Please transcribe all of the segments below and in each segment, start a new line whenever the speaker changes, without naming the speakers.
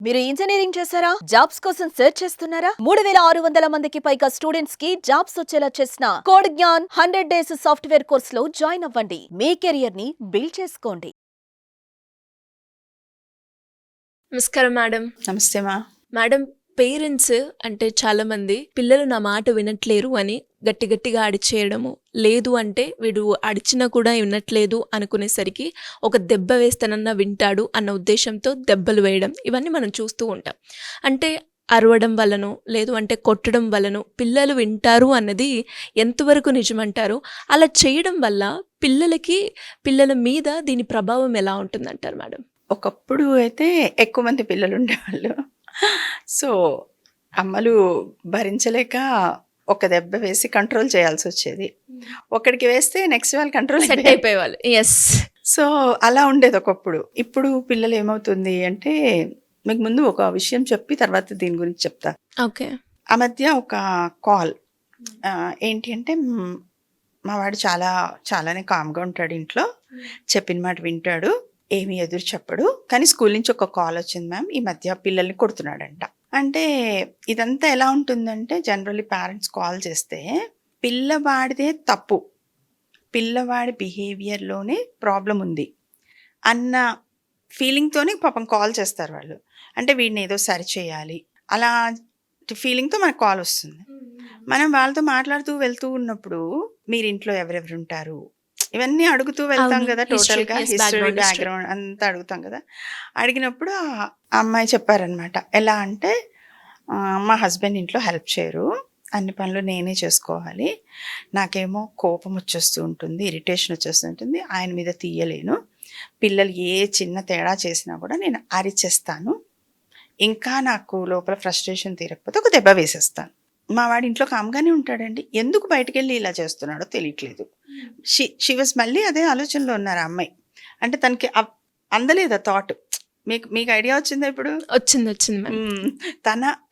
మీరు ఇంజనీరింగ్ చేశారా? జాబ్స్ కోసం సెర్చ్ చేస్తున్నారా? 3600 మందికి పైగా స్టూడెంట్స్ కి జాబ్స్ వచ్చేలా చేసిన code Gyan 100 days software course లో జాయిన్ అవ్వండి. మీ కెరియర్ ని బిల్డ్ చేసుకోండి.
నమస్కారం మేడం.
నమస్తే మా.
మేడం, పేరెంట్స్ అంటే చాలా మంది పిల్లలు నా మాట వినట్లేరు అని గట్టిగా అడిచేయడము, లేదు అంటే వీడు అడిచినా కూడా వినట్లేదు అనుకునేసరికి ఒక దెబ్బ వేస్తానన్నా వింటాడు అన్న ఉద్దేశంతో దెబ్బలు వేయడం, ఇవన్నీ మనం చూస్తూ ఉంటాం. అంటే అరవడం వలనో లేదు అంటే కొట్టడం వలనో పిల్లలు వింటారు అన్నది ఎంతవరకు నిజమంటారు? అలా చేయడం వల్ల పిల్లల మీద దీని ప్రభావం ఎలా ఉంటుందంటారు మేడం?
ఒకప్పుడు అయితే ఎక్కువ మంది పిల్లలు ఉండేవాళ్ళు. సో అమ్మలు భరించలేక ఒక దెబ్బ వేసి కంట్రోల్ చేయాల్సి వచ్చేది. ఒకడికి వేస్తే నెక్స్ట్ వాళ్ళు కంట్రోల్
సెట్ అయిపోయేవాళ్ళు. ఎస్.
సో అలా ఉండేది ఒకప్పుడు. ఇప్పుడు పిల్లలు ఏమవుతుంది అంటే, మీకు ముందు ఒక విషయం చెప్పి తర్వాత దీని గురించి చెప్తా.
ఓకే.
ఆ మధ్య ఒక కాల్ ఏంటి అంటే, మా వాడు చాలానే కామ్గా ఉంటాడు, ఇంట్లో చెప్పిన మాట వింటాడు, ఏమీ ఎదురు చెప్పడు. కానీ స్కూల్ నుంచి ఒక కాల్ వచ్చింది, మ్యామ్ ఈ మధ్య పిల్లల్ని కొడుతున్నాడంట. అంటే ఇదంతా ఎలా ఉంటుందంటే, జనరల్లీ పేరెంట్స్ కాల్ చేస్తే పిల్లవాడిదే తప్పు, పిల్లవాడి బిహేవియర్లోనే ప్రాబ్లం ఉంది అన్న ఫీలింగ్తోనే పాపం కాల్ చేస్తారు వాళ్ళు. అంటే వీడిని ఏదో సరి చేయాలి అలా ఫీలింగ్తో మనకు కాల్ వస్తుంది. మనం వాళ్ళతో మాట్లాడుతూ వెళ్తూ ఉన్నప్పుడు, మీరు ఇంట్లో ఎవరెవరు ఉంటారు ఇవన్నీ అడుగుతూ వెళ్తాం కదా, టోటల్గా హిస్టరీ బ్యాక్గ్రౌండ్ అంతా అడుగుతాం కదా. అడిగినప్పుడు ఆ అమ్మాయి చెప్పారనమాట, ఎలా అంటే మా హస్బెండ్ ఇంట్లో హెల్ప్ చేయరు, అన్ని పనులు నేనే చేసుకోవాలి, నాకేమో కోపం వచ్చేస్తూ ఉంటుంది, ఇరిటేషన్ వచ్చేస్తూ ఉంటుంది, ఆయన మీద తీయలేను, పిల్లలు ఏ చిన్న తేడా చేసినా కూడా నేను అరిచేస్తాను, ఇంకా నాకు లోపల ఫ్రస్ట్రేషన్ తీరకపోతే ఒక దెబ్బ వేసేస్తాను. మా వాడి ఇంట్లో కామ్గానే ఉంటాడండి, ఎందుకు బయటకు వెళ్ళి ఇలా చేస్తున్నాడో తెలియట్లేదు. షీ వాజ్ మళ్ళీ అదే ఆలోచనలో ఉన్నారు ఆ అమ్మాయి. అంటే తనకి అందలేదు ఆ థాట్. మీకు ఐడియా వచ్చిందా ఇప్పుడు?
వచ్చింది.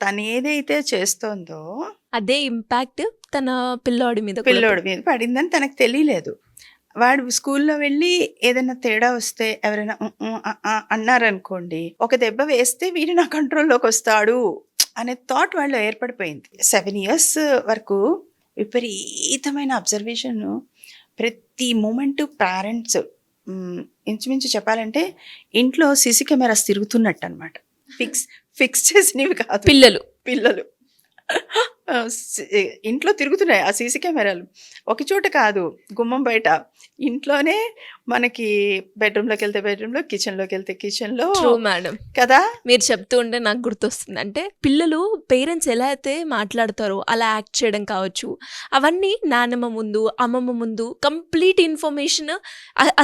తన ఏదైతే చేస్తోందో
అదే ఇంపాక్ట్ తన పిల్లోడి మీద
పడిందని తనకు తెలియలేదు. వాడు స్కూల్లో వెళ్ళి ఏదైనా తేడా వస్తే ఎవరైనా అన్నారనుకోండి, ఒక దెబ్బ వేస్తే వీడు నా కంట్రోల్లోకి వస్తాడు అనే థాట్ వాళ్ళు ఏర్పడిపోయింది. 7 years వరకు విపరీతమైన అబ్జర్వేషన్, ప్రతి మూమెంట్ పేరెంట్స్ ఇంచుమించు చెప్పాలంటే ఇంట్లో సీసీ కెమెరాస్ తిరుగుతున్నట్టు అనమాట. ఫిక్స్ చేసినవి కాదు, పిల్లలు ఇంట్లో తిరుగుతున్నాయి ఆ సీసీ కెమెరాలు. ఒక చోట కాదు, గుమ్మం బయట, ఇంట్లోనే, మనకి బెడ్రూమ్లోకి వెళ్తే బెడ్రూమ్లో, కిచెన్లోకి వెళ్తే కిచెన్లో.
మేడం
కదా,
మీరు చెప్తూ ఉంటే నాకు గుర్తొస్తుంది. అంటే పిల్లలు పేరెంట్స్ ఎలా అయితే మాట్లాడతారో అలా యాక్ట్ చేయడం కావచ్చు, అవన్నీ నాన్నమ్మ ముందు అమ్మమ్మ ముందు కంప్లీట్ ఇన్ఫర్మేషన్,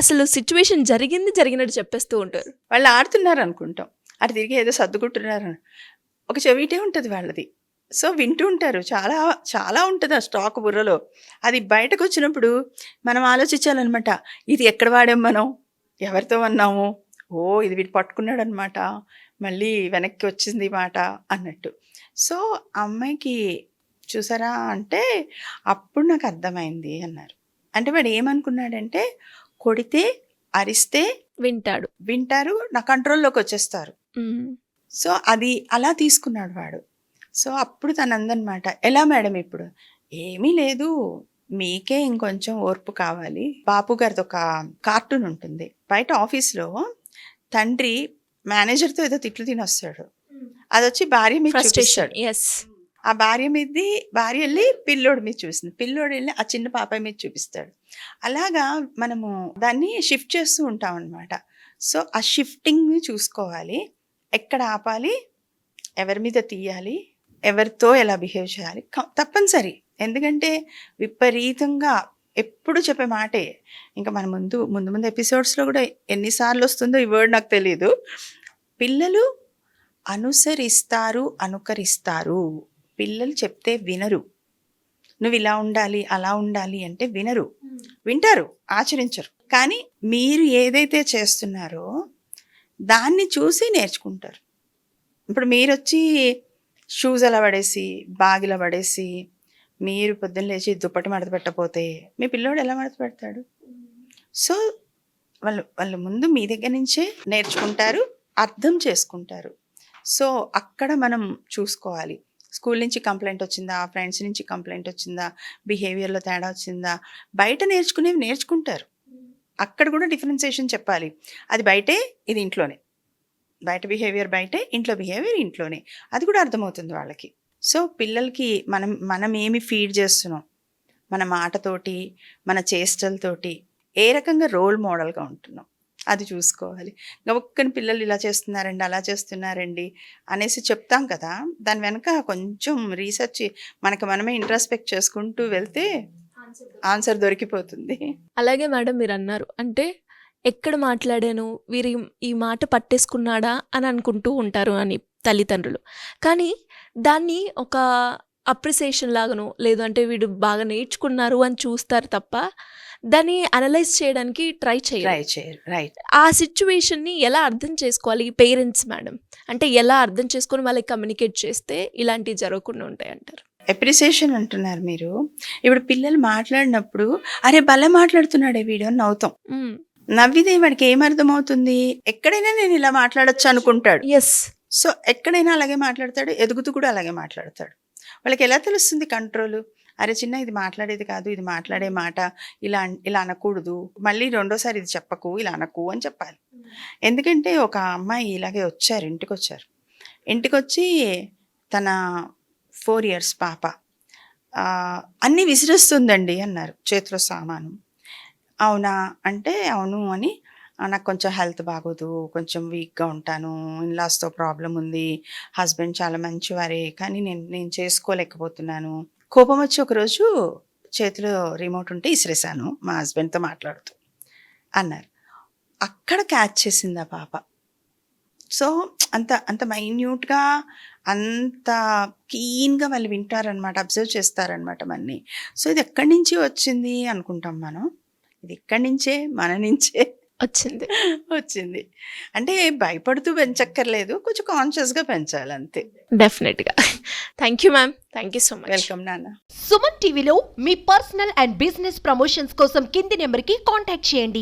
అసలు సిచ్యువేషన్ జరిగినట్టు చెప్పేస్తూ ఉంటారు.
వాళ్ళు ఆడుతున్నారు అనుకుంటాం, అటు తిరిగి ఏదో సర్దుకుంటున్నారు, ఒక చెవిటే ఉంటుంది వాళ్ళది. సో వింటూ ఉంటారు, చాలా చాలా ఉంటుంది ఆ స్టాక్ బుర్రలో. అది బయటకు వచ్చినప్పుడు మనం ఆలోచించాలన్నమాట, ఇది ఎక్కడ వాడాం, మనం ఎవరితో అన్నాము, ఇది వీడు పట్టుకున్నాడు అనమాట, మళ్ళీ వెనక్కి వచ్చింది మాట అన్నట్టు. సో అమ్మాయికి చూసారా అంటే అప్పుడు నాకు అర్థమైంది అన్నారు. అంటే వాడు ఏమనుకున్నాడంటే, కొడితే అరిస్తే వింటారు, నా కంట్రోల్లోకి వచ్చేస్తారు. సో అది అలా తీసుకున్నాడు వాడు. సో అప్పుడు తను అందనమాట, ఎలా మేడం ఇప్పుడు? ఏమీ లేదు, మీకే ఇంకొంచెం ఓర్పు కావాలి. బాపు గారిది ఒక కార్టూన్ ఉంటుంది, బయట ఆఫీస్లో తండ్రి మేనేజర్తో ఏదో తిట్లు తిని వస్తాడు, అది వచ్చి భార్య మీద చూపిస్తాడు. ఆ భార్య వెళ్ళి పిల్లోడి మీద చూపిస్తుంది, పిల్లోడు వెళ్ళి ఆ చిన్న పాప మీద చూపిస్తాడు. అలాగా మనము దాన్ని షిఫ్ట్ చేస్తూ ఉంటాం అనమాట. సో ఆ షిఫ్టింగ్ని చూసుకోవాలి, ఎక్కడ ఆపాలి, ఎవరి మీద తీయాలి, ఎవరితో ఎలా బిహేవ్ చేయాలి, తప్పనిసరి. ఎందుకంటే విపరీతంగా ఎప్పుడు చెప్పే మాటే, ఇంకా మన ముందు ఎపిసోడ్స్లో కూడా ఎన్నిసార్లు వస్తుందో ఈ వర్డ్ నాకు తెలియదు. పిల్లలు అనుకరిస్తారు, పిల్లలు చెప్తే వినరు. నువ్వు ఇలా ఉండాలి అలా ఉండాలి అంటే వింటారు, ఆచరించరు. కానీ మీరు ఏదైతే చేస్తున్నారో దాన్ని చూసి నేర్చుకుంటారు. ఇప్పుడు మీరు వచ్చి షూస్ అలా పడేసి, బ్యాగ్ ఇలా పడేసి, మీరు పొద్దున్న లేచి దుప్పటి మడత పెట్టకపోతే మీ పిల్లోడు ఎలా మడత పెడతాడు? సో వాళ్ళు ముందు మీ దగ్గర నుంచే నేర్చుకుంటారు, అర్థం చేసుకుంటారు. సో అక్కడ మనం చూసుకోవాలి. స్కూల్ నుంచి కంప్లైంట్ వచ్చిందా, ఫ్రెండ్స్ నుంచి కంప్లైంట్ వచ్చిందా, బిహేవియర్లో తేడా వచ్చిందా, బయట నేర్చుకునేవి నేర్చుకుంటారు. అక్కడ కూడా డిఫరెన్సియేషన్ చెప్పాలి. అది బయటే, ఇది ఇంట్లోనే. బయట బిహేవియర్ బయటే, ఇంట్లో బిహేవియర్ ఇంట్లోనే. అది కూడా అర్థమవుతుంది వాళ్ళకి. సో పిల్లలకి మనం ఏమి ఫీడ్ చేస్తున్నాం, మన మాటతోటి, మన చేష్టలతోటి ఏ రకంగా రోల్ మోడల్గా ఉంటున్నాం అది చూసుకోవాలి. గబుక్కని పిల్లలు ఇలా చేస్తున్నారండి, అలా చేస్తున్నారండి అనేసి చెప్తాం కదా, దాని వెనక కొంచెం రీసెర్చ్ మనకి మనమే ఇంట్రాస్పెక్ట్ చేసుకుంటూ వెళ్తే ఆన్సర్ దొరికిపోతుంది.
అలాగే మేడం మీరు అన్నారు, అంటే ఎక్కడ మాట్లాడాను, వీరు ఈ మాట పట్టేసుకున్నాడా అని అనుకుంటూ ఉంటారు అని తల్లిదండ్రులు. కానీ దాన్ని ఒక అప్రిసియేషన్ లాగాను, లేదు అంటే వీడు బాగా నేర్చుకున్నారు అని చూస్తారు తప్ప దాన్ని అనలైజ్ చేయడానికి ట్రై చేయరు.
రైట్.
ఆ సిచ్యువేషన్ని ఎలా అర్థం చేసుకోవాలి పేరెంట్స్ మేడం? అంటే ఎలా అర్థం చేసుకొని వాళ్ళకి కమ్యూనికేట్ చేస్తే ఇలాంటివి జరగకుండా ఉంటాయి అంటారు?
అప్రిసియేషన్ అంటున్నారు మీరు. ఇప్పుడు పిల్లలు మాట్లాడినప్పుడు అరే భలే మాట్లాడుతున్నాడే వీడు అని నవ్వుతాం. నవ్వితే వాడికి ఏమర్థమవుతుంది, ఎక్కడైనా నేను ఇలా మాట్లాడొచ్చు అనుకుంటాడు.
ఎస్.
సో ఎక్కడైనా అలాగే మాట్లాడతాడు, ఎదుగుతూ కూడా అలాగే మాట్లాడతాడు. వాళ్ళకి ఎలా తెలుస్తుంది కంట్రోల్? అరే చిన్న ఇది మాట్లాడేది కాదు, ఇది మాట్లాడే మాట, ఇలా అనకూడదు, మళ్ళీ రెండోసారి ఇది చెప్పకు, ఇలా అనకు అని చెప్పాలి. ఎందుకంటే ఒక అమ్మాయి ఇలాగే ఇంటికి వచ్చి తన 4 years పాప అన్నీ విసిరేస్తుందండి అన్నారు, చేతిలో సామాను. అవునా అంటే అవును అని, నాకు కొంచెం హెల్త్ బాగోదు, కొంచెం వీక్గా ఉంటాను, ఇన్లాస్తో ప్రాబ్లం ఉంది, హస్బెండ్ చాలా మంచివారే కానీ నేను చేసుకోలేకపోతున్నాను. కోపం వచ్చి ఒకరోజు చేతిలో రిమోట్ ఉంటే ఇసిరేసాను మా హస్బెండ్తో మాట్లాడుతూ అన్నారు. అక్కడ క్యాచ్ చేసింది ఆ పాప. సో అంత మైన్యూట్గా, అంత కీన్గా వాళ్ళు వింటారనమాట, అబ్జర్వ్ చేస్తారనమాట మనని. సో ఇది ఎక్కడి నుంచి వచ్చింది అనుకుంటాం మనం, ఇది ఎక్కడి నుంచే, మన నుంచే వచ్చింది. అంటే భయపడుతూ పెంచక్కర్లేదు, కొంచెం కాన్షియస్గా పెంచాలి అంతే.
డెఫినెట్గా. Thank you ma'am, thank you so much.
Welcome నాన్న.
సుమన్ టీవీలో మీ పర్సనల్ అండ్ బిజినెస్ ప్రమోషన్స్ కోసం కింది నెంబర్కి కాంటాక్ట్ చేయండి.